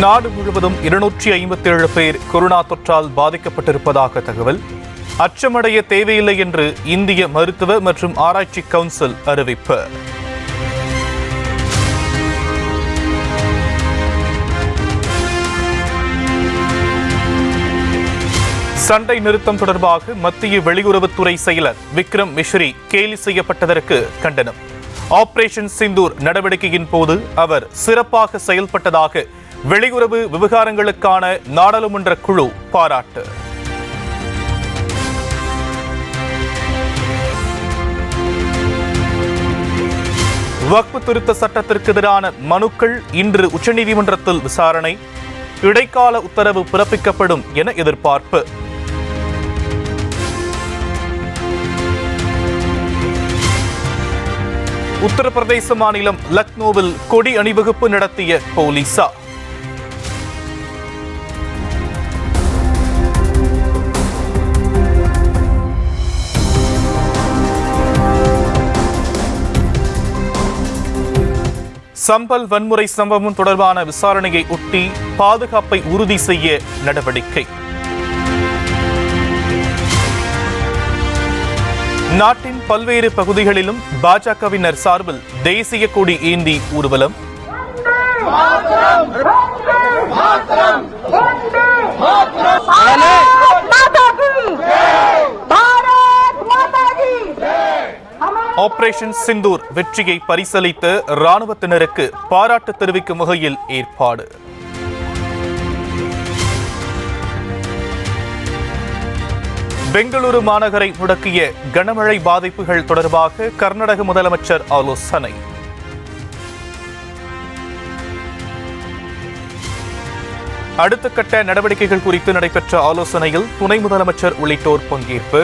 நாடு முழுவதும் 257 பேர் கொரோனா தொற்றால் பாதிக்கப்பட்டிருப்பதாக தகவல். அச்சமடைய தேவையில்லை என்று இந்திய மருத்துவ மற்றும் ஆராய்ச்சி கவுன்சில் அறிவிப்பு. சண்டை நிறுத்தம் தொடர்பாக மத்திய வெளியுறவுத்துறை செயலர் விக்ரம் மிஸ்ரி கேலி செய்யப்பட்டதற்கு கண்டனம். ஆபரேஷன் சிந்தூர் நடவடிக்கையின் போது அவர் சிறப்பாக செயல்பட்டதாக வெளியுறவு விவகாரங்களுக்கான நாடாளுமன்ற குழு பாராட்டு. வக்ஃப் திருத்த சட்டத்திற்கு எதிரான மனுக்கள் இன்று உச்சநீதிமன்றத்தில் விசாரணை. இடைக்கால உத்தரவு பிறப்பிக்கப்படும் என எதிர்பார்ப்பு. உத்தரப்பிரதேச மாநிலம் லக்னோவில் கொடி அணிவகுப்பு நடத்திய போலீசார். சம்பல் வன்முறை சம்பவம் தொடர்பான விசாரணையை ஒட்டி பாதுகாப்பை உறுதி செய்ய நடவடிக்கை. நாட்டின் பல்வேறு பகுதிகளிலும் பாஜகவினர் சார்பில் தேசிய கொடி ஏந்தி ஊர்வலம். ஆபரேஷன் சிந்தூர் வெற்றியை பரிசளித்த ராணுவத்தினருக்கு பாராட்டு தெரிவிக்கும் வகையில் ஏற்பாடு. பெங்களூரு மாநகரை முடக்கிய கனமழை பாதிப்புகள் தொடர்பாக கர்நாடக முதலமைச்சர் ஆலோசனை. அடுத்த கட்ட நடவடிக்கைகள் குறித்து நடைபெற்ற ஆலோசனையில் துணை முதலமைச்சர் உள்ளிட்டோர் பங்கேற்பு.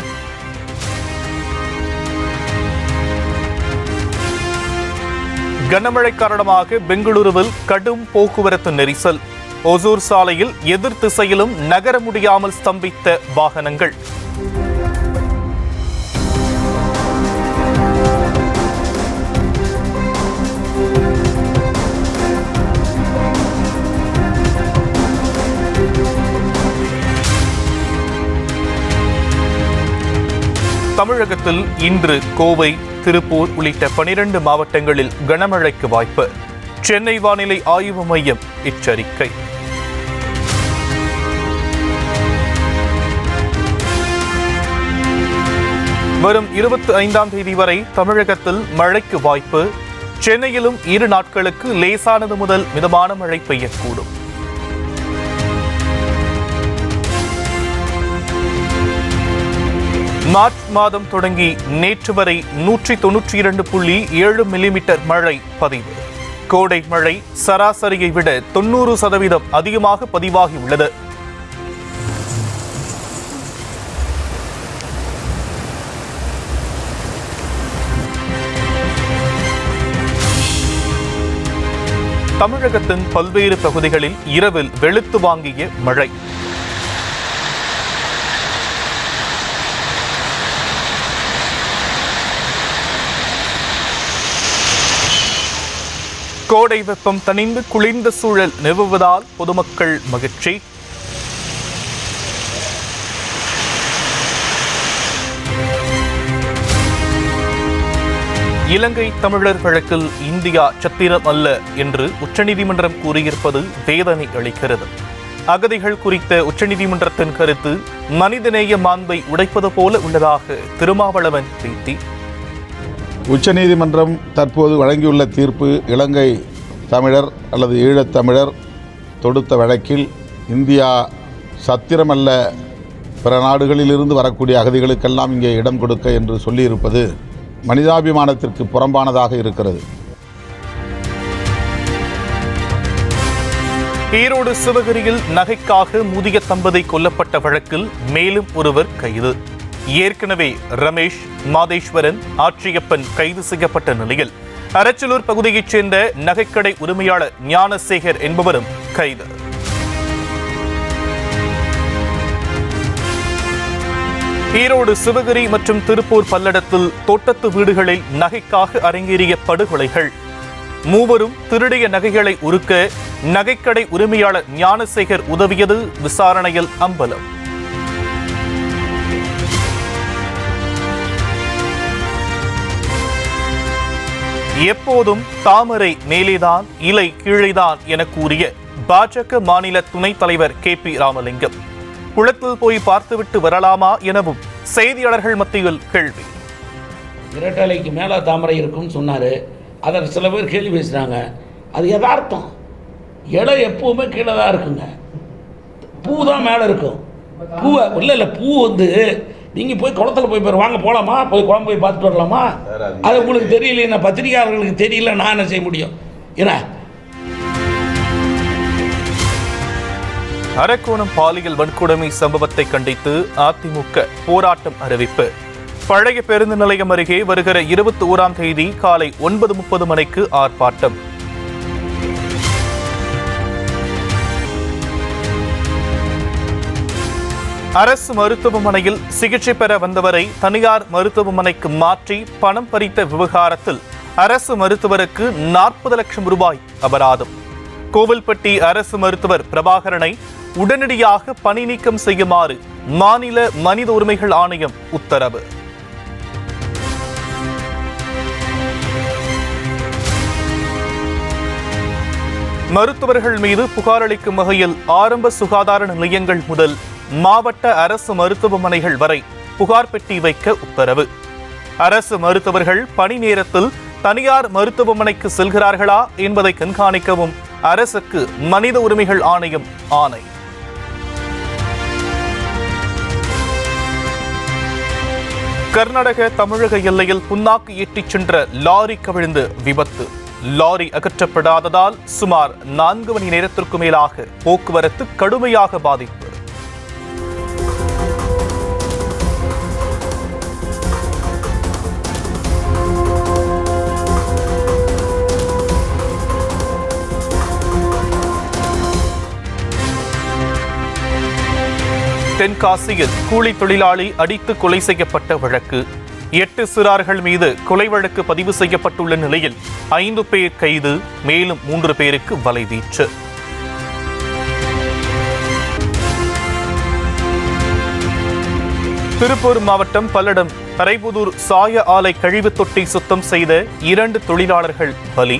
கனமழை காரணமாக பெங்களூருவில் கடும் போக்குவரத்து நெரிசல். ஒசூர் சாலையில் எதிர் திசையிலும் நகர முடியாமல் ஸ்தம்பித்த வாகனங்கள். தமிழகத்தில் இன்று கோவை, திருப்பூர் உள்ளிட்ட 12 மாவட்டங்களில் கனமழைக்கு வாய்ப்பு. சென்னை வானிலை ஆய்வு மையம் எச்சரிக்கை. வரும் 25ஆம் தேதி வரை தமிழகத்தில் மழைக்கு வாய்ப்பு. சென்னையிலும் 2 நாட்களுக்கு லேசானது முதல் மிதமான மழை பெய்யக்கூடும். மார்ச் மாதம் தொடங்கி நேற்று வரை 192.7 மில்லிமீட்டர் மழை பதிவு. கோடை மழை சராசரியை விட 90% அதிகமாக பதிவாகியுள்ளது. தமிழகத்தின் பல்வேறு பகுதிகளில் இரவில் வெளுத்து வாங்கிய மழை. கோடை வெப்பம் தணிந்து குளிர்ந்த சூழல் நிலவுவதால் பொதுமக்கள் மகிழ்ச்சி. இலங்கை தமிழர் வழக்கில் இந்தியா சத்திரம் அல்ல என்று உச்சநீதிமன்றம் கூறியிருப்பது வேதனை அளிக்கிறது. அகதிகள் குறித்த உச்சநீதிமன்றத்தின் கருத்து மனிதநேய மாண்பை உடைப்பது போல உள்ளதாக திருமாவளவன் பேட்டி. உச்சநீதிமன்றம் தற்போது வழங்கியுள்ள தீர்ப்பு இலங்கை தமிழர் அல்லது ஈழத்தமிழர் தொடுத்த வழக்கில் இந்தியா சத்திரமல்ல, பிற நாடுகளிலிருந்து வரக்கூடிய அகதிகளுக்கெல்லாம் இங்கே இடம் கொடுக்க என்று சொல்லியிருப்பது மனிதாபிமானத்திற்கு புறம்பானதாக இருக்கிறது. ஈரோடு சிவகிரியில் நகைக்காக முதிய தம்பதி கொல்லப்பட்ட வழக்கில் மேலும் ஒருவர் கைது. ஏற்கனவே ரமேஷ், மாதேஸ்வரன், ஆட்சியப்பன் கைது செய்யப்பட்ட நிலையில் அரச்சலூர் பகுதியைச் சேர்ந்த நகைக்கடை உரிமையாளர் ஞானசேகர் என்பவரும் கைது. ஈரோடு சிவகிரி மற்றும் திருப்பூர் பல்லடத்தில் தோட்டத்து வீடுகளில் நகைக்காக அரங்கேறிய படுகொலைகள். மூவரும் திருடிய நகைகளை உருக்க நகைக்கடை உரிமையாளர் ஞானசேகர் உதவியது விசாரணையில் அம்பலம். எப்போதும் தாமரை மேலேதான் இலை கீழேதான் என கூறிய பாஜக மாநில துணைத் தலைவர் KP ராமலிங்கம் குளத்தில் போய் பார்த்துவிட்டு வரலாமா எனவும் செய்தியாளர்கள் மத்தியில் கேள்வி. இரட்டலைக்கு மேலே தாமரை இருக்கும்னு சொன்னார். அதை சில பேர் கேள்வி பேசுகிறாங்க. அது யதார்த்தம். இலை எப்போவுமே கீழே தான் இருக்குங்க, பூ தான் மேலே இருக்கும். பூவை இல்லை பூ நீங்கள் போய் குளத்தில் போய் வாங்க போகலாமா, போய் குளம் போய் பார்த்துட்டு வரலாமா? அது உங்களுக்கு தெரியல, என்ன பத்திரிகையாளர்களுக்கு தெரியல, நான் என்ன செய்ய முடியும்? ஏன்னா அரக்கோணம் பாலியல் வன்கொடுமை சம்பவத்தை கண்டித்து அதிமுக போராட்டம் அறிவிப்பு. பழைய பேருந்து நிலையம் அருகே வருகிற 21ஆம் தேதி காலை 9:30 மணிக்கு ஆர்ப்பாட்டம். அரசு மருத்துவமனையில் சிகிச்சை பெற வந்தவரை தனியார் மருத்துவமனைக்கு மாற்றி பணம் பறித்த விவகாரத்தில் அரசு மருத்துவருக்கு 40 லட்சம் ரூபாய் அபராதம். கோவில்பட்டி அரசு மருத்துவர் பிரபாகரனை உடனடியாக பணி நீக்கம் செய்யுமாறு மாநில மனித உரிமைகள் ஆணையம் உத்தரவு. மருத்துவர்கள் மீது புகார் அளிக்கும் வகையில் ஆரம்ப சுகாதார நிலையங்கள் முதல் மாவட்ட அரசு மருத்துவமனைகள் வரை புகார் பெட்டி வைக்க உத்தரவு. அரசு மருத்துவர்கள் பணி நேரத்தில் தனியார் மருத்துவமனைக்கு செல்கிறார்களா என்பதை கண்காணிக்கவும் அரசுக்கு மனித உரிமைகள் ஆணையம் ஆணை. கர்நாடக தமிழக எல்லையில் புண்ணாக்கு ஏற்றிச் சென்ற லாரி கவிழ்ந்து விபத்து. லாரி அகற்றப்படாததால் சுமார் 4 மணி நேரத்திற்கு மேலாக போக்குவரத்து கடுமையாக பாதிப்பு. தென்காசியில் கூலி தொழிலாளி அடித்து கொலை செய்யப்பட்ட வழக்கு. 8 சிறார்கள் மீது கொலை வழக்கு பதிவு செய்யப்பட்டுள்ள நிலையில் 5 பேர் கைது, மேலும் 3 பேருக்கு வலைவீச்சு. திருப்பூர் மாவட்டம் பல்லடம் அரைபுதூர் சாய ஆலை கழிவு தொட்டி சுத்தம் செய்த 2 தொழிலாளர்கள் பலி.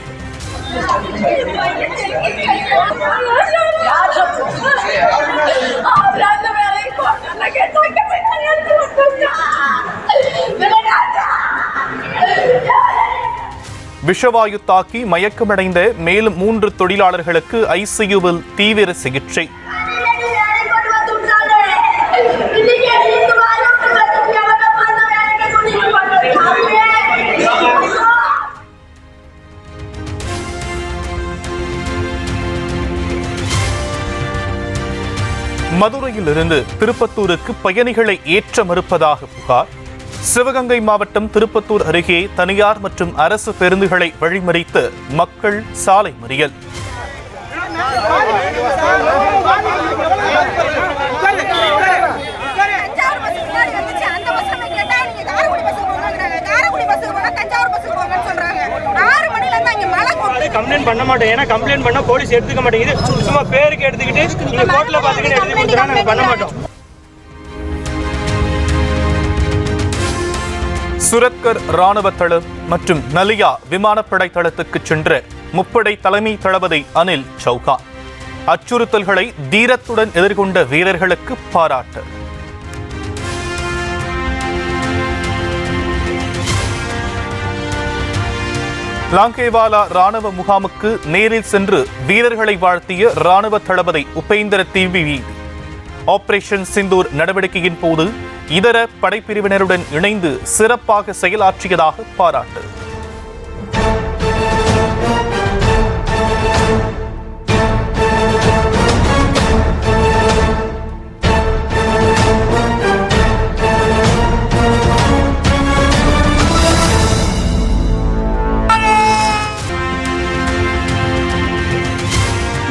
விஷவாயு தாக்கி மயக்கமடைந்த மேலும் 3 தொழிலாளர்களுக்கு ஐசியூவில் தீவிர சிகிச்சை. மதுரையிலிருந்து திருப்பத்தூருக்கு பயணிகளை ஏற்ற மறுப்பதாக புகார். சிவகங்கை மாவட்டம் திருப்பத்தூர் அருகே தனியார் மற்றும் அரசு பேருந்துகளை வழிமறித்து மக்கள் சாலை மறியல். கம்ப்ளைண்ட் பண்ண மாட்டோம், ஏன்னா கம்ப்ளைண்ட் பண்ணா போலீஸ் எடுத்துக்க மாட்டேங்குது. சும்மா பேருக்கு எடுத்துக்கிட்டு நீங்க கோர்ட்ல பாத்துக்கிட்டு எடுத்து கொடுத்தா நாங்க பண்ண மாட்டோம். சுரத்கர் ராணுவ தளம் மற்றும் நலியா விமானப்படை தளத்துக்கு சென்ற முப்படை தலைமை தளபதி அனில் சௌகான் அச்சுறுத்தல்களை தீரத்துடன் எதிர்கொண்ட வீரர்களுக்கு பாராட்டு. லாங்கேவாலா ராணுவ முகாமுக்கு நேரில் சென்று வீரர்களை வாழ்த்திய ராணுவ தளபதி உபேந்திர திவேதி. ஆபரேஷன் சிந்தூர் நடவடிக்கையின் போது இதர படைப்பிரிவினருடன் இணைந்து சிறப்பாக செயலாற்றியதாக பாராட்டு.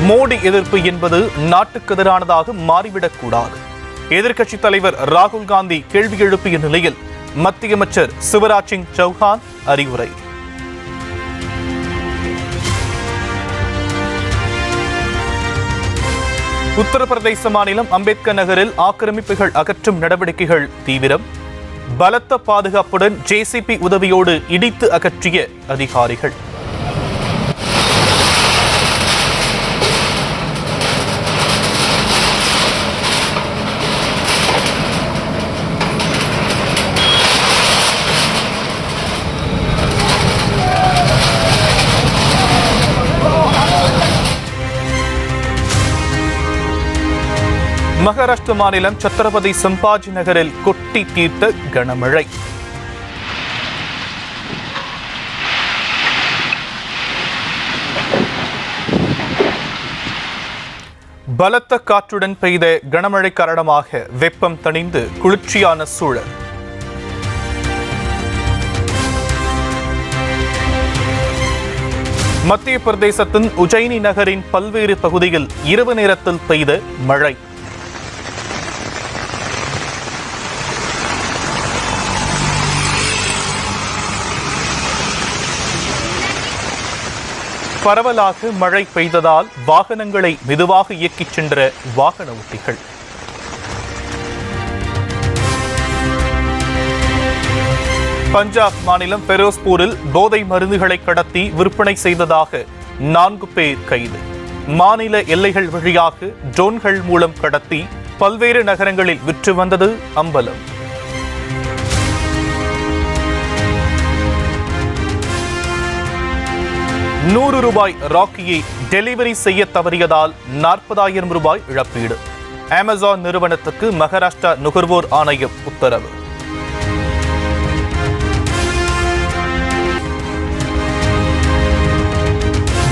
மோடி எதிர்ப்பு என்பது நாட்டுக்கு எதிரானதாக மாறிவிடக்கூடாது. எதிர்க்கட்சித் தலைவர் ராகுல் காந்தி கேள்வி எழுப்பிய நிலையில் மத்திய அமைச்சர் சிவராஜ் சிங் சௌஹான் அறிவுரை. உத்தரப்பிரதேச மாநிலம் அம்பேத்கர் நகரில் ஆக்கிரமிப்புகள் அகற்றும் நடவடிக்கைகள் தீவிரம். பலத்த பாதுகாப்புடன் ஜேசிபி உதவியோடு இடித்து அகற்றிய அதிகாரிகள். மகாராஷ்டிர மாநிலம் சத்ரபதி சம்பாஜி நகரில் கொட்டி தீர்த்த கனமழை. பலத்த காற்றுடன் பெய்த கனமழை காரணமாக வெப்பம் தணிந்து குளிர்ச்சியான சூழல். மத்திய பிரதேசத்தின் உஜ்ஜைனி நகரின் பல்வேறு பகுதியில் இரவு நேரத்தில் பெய்த மழை. பரவலாக மழை பெய்ததால் வாகனங்களை மெதுவாக இயக்கிச் சென்ற வாகன ஓட்டிகள். பஞ்சாப் மாநிலம் ஃபெரோஸ்பூரில் போதை மருந்துகளை கடத்தி விற்பனை செய்ததாக 4 பேர் கைது. மாநில எல்லைகள் வழியாக ட்ரோன்கள் மூலம் கடத்தி பல்வேறு நகரங்களில் விற்று வந்தது அம்பலம். ₹100 ராக்கியை டெலிவரி செய்ய தவறியதால் 40,000 ரூபாய் இழப்பீடு. அமேசான் நிறுவனத்துக்கு மகாராஷ்டிரா நுகர்வோர் ஆணையம் உத்தரவு.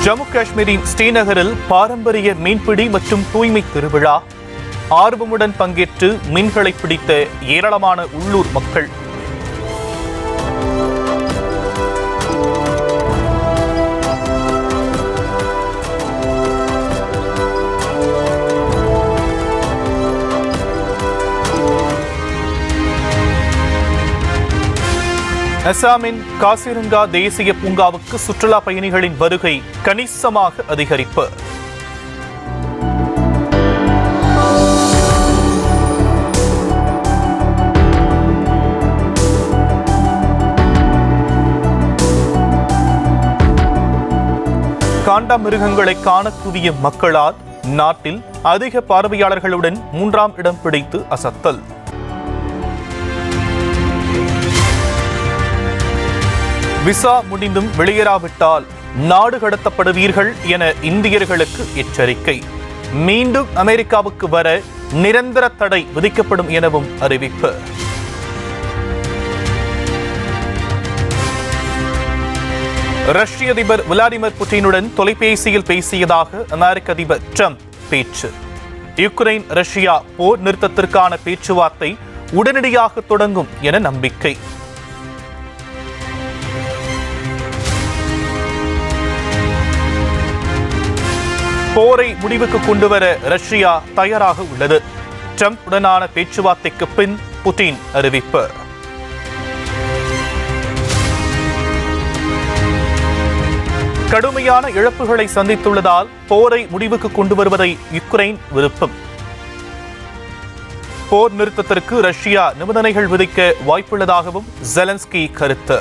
ஜம்மு காஷ்மீரின் ஸ்ரீநகரில் பாரம்பரிய மீன்பிடி மற்றும் தூய்மை திருவிழா. ஆர்வமுடன் பங்கேற்று மீன்களை பிடித்த ஏராளமான உள்ளூர் மக்கள். அசாமின் காசிரங்கா தேசிய பூங்காவுக்கு சுற்றுலா பயணிகளின் வருகை கணிசமாக அதிகரிப்பு. காண்டாமிருகங்களை காண குவியும் மக்களால் நாட்டில் அதிக பார்வையாளர்களுடன் 3ஆம் இடம் பிடித்து அசத்தல். விசா முடிந்தும் வெளியேறாவிட்டால் நாடு கடத்தப்படுவீர்கள் என இந்தியர்களுக்கு எச்சரிக்கை. மீண்டும் அமெரிக்காவுக்கு வர நிரந்தர தடை விதிக்கப்படும் எனவும் அறிவிப்பு. ரஷ்ய அதிபர் விளாடிமிர் புட்டினுடன் தொலைபேசியில் பேசியதாக அமெரிக்க அதிபர் ட்ரம்ப் பேச்சு. யுக்ரைன் ரஷ்யா போர் நிறுத்தத்திற்கான பேச்சுவார்த்தை உடனடியாக தொடங்கும் என நம்பிக்கை. போரை முடிவுக்கு கொண்டுவர ரஷ்யா தயாராக உள்ளது. ட்ரம்ப் உடனான பேச்சுவார்த்தைக்கு பின் புட்டின் அறிவிப்பு. கடுமையான இழப்புகளை சந்தித்துள்ளதால் போரை முடிவுக்கு கொண்டு வருவதை யுக்ரைன் விருப்பம். போர் நிறுத்தத்திற்கு ரஷ்யா நிபந்தனைகள் விதிக்க வாய்ப்புள்ளதாகவும் ஜெலன்ஸ்கி கருத்து.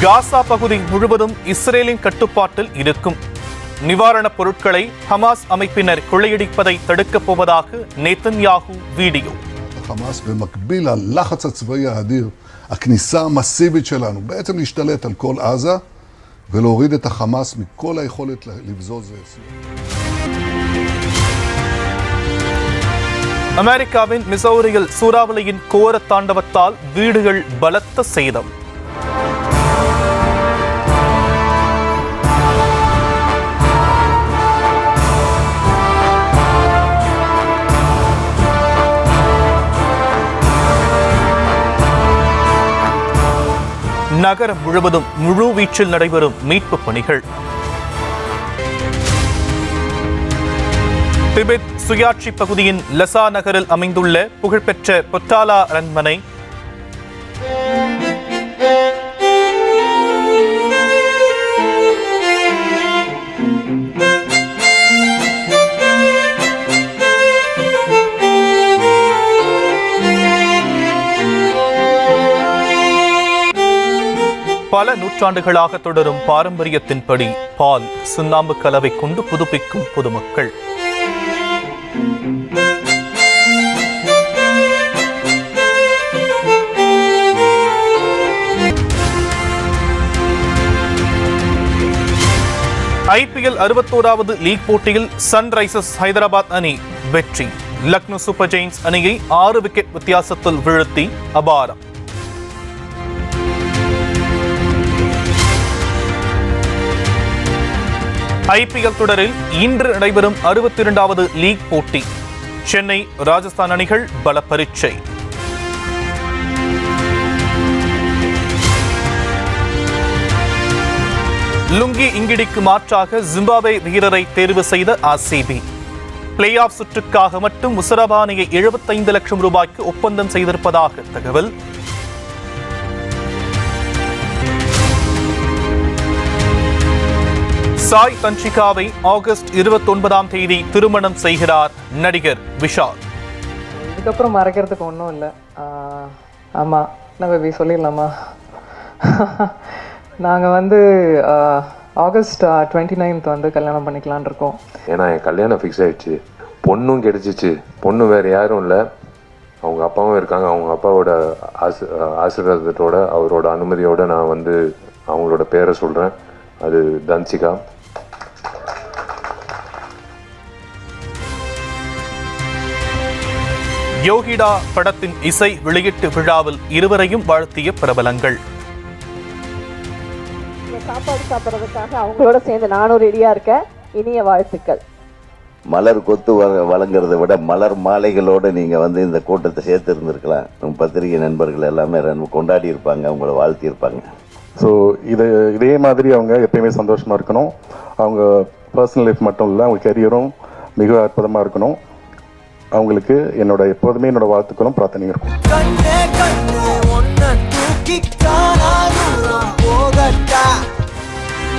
காசா பகுதி முழுவதும் இஸ்ரேலின் கட்டுப்பாட்டில் இருக்கும். நிவாரணப் பொருட்களை ஹமாஸ் அமைப்பினர் கொள்ளையடிப்பதை தடுக்கப் போவதாக நேதன்யாகு வீடியோ. חמאס במקביל ללחץ הצבאי האדיר, הכניסה המסיבית שלנו בעצם להשתלט על כל עזה ולהוריד את החמאס מכל היכולת לבזוז. அமெரிக்காவின் மிசௌரியில் சூறாவளியின் கோர தாண்டவத்தால் வீடுகள் பலத்த சேதம். நகரம் முழுவதும் முழு வீச்சில் நடைபெறும் மீட்பு பணிகள். திபெத் சுயாட்சி பகுதியின் லசா நகரில் அமைந்துள்ள புகழ்பெற்ற பொட்டாலா அரண்மனை பல நூற்றாண்டுகளாக தொடரும் பாரம்பரியத்தின்படி பால் சுண்ணாம்பு கலவை கொண்டு புதுப்பிக்கும் பொதுமக்கள். IPL 61வது லீக் போட்டியில் சன்ரைசர்ஸ் ஹைதராபாத் அணி வெற்றி. லக்னோ சூப்பர் ஜெயின்ஸ் அணியை 6 விக்கெட் வித்தியாசத்தில் வீழ்த்தி அபாரம். IPL தொடரில் இன்று நடைபெறும் 62வது லீக் போட்டி. சென்னை ராஜஸ்தான் அணிகள் பல பரீட்சை. லுங்கி இங்கிடிக்கு மாற்றாக ஜிம்பாப்வே வீரரை தேர்வு செய்த RCB. பிளே ஆஃப் சுற்றுக்காக மட்டும் முசரபா அணியை 75 லட்சம் ரூபாய்க்கு ஒப்பந்தம் செய்திருப்பதாக தகவல். சாய் தன்ஷிகாவை ஆகஸ்ட் 29ஆம் தேதி திருமணம் செய்கிறார் நடிகர் விஷால். இதுக்கப்புறம் மறைக்கிறதுக்கு ஒன்றும் இல்லை. ஆமாம், நம்ம சொல்லிடலாமா? நாங்கள் ஆகஸ்ட் 29 கல்யாணம் பண்ணிக்கலான் இருக்கோம். ஏன்னா என் கல்யாணம் ஃபிக்ஸ் ஆகிடுச்சு, பொண்ணும் கிடைச்சிச்சு. பொண்ணு வேறு யாரும் இல்லை, அவங்க அப்பாவும் இருக்காங்க. அவங்க அப்பாவோட ஆசீர்வாதத்தோட அவரோட அனுமதியோடு நான் அவங்களோட பேரை சொல்கிறேன். அது தன்சிகா. யோகிடா படத்தின் இசை வெளியீட்டு விழாவில் இருவரையும் வாழ்த்திய பிரபலங்கள். சாப்பாடு சாப்பிட்றதுக்காக அவங்களோட சேர்ந்து நானும் ரெடியா இருக்கேன். இனிய வாழ்த்துக்கள். மலர் கொத்து வழங்குறதை விட மலர் மாலைகளோடு நீங்கள் இந்த கூட்டத்தை சேர்த்து இருந்திருக்கலாம். பத்திரிகை நண்பர்கள் எல்லாமே கொண்டாடி இருப்பாங்க, அவங்கள வாழ்த்தி இருப்பாங்க. ஸோ இதே மாதிரி அவங்க எப்பயுமே சந்தோஷமாக இருக்கணும். அவங்க பர்சனல் லைஃப் மட்டும் இல்லை, அவங்க கெரியரும் மிக அற்புதமாக இருக்கணும். அவங்களுக்கு எப்போதுமே என்னோட வாழ்த்துக்களும் பிரார்த்தனையும் இருக்கும்.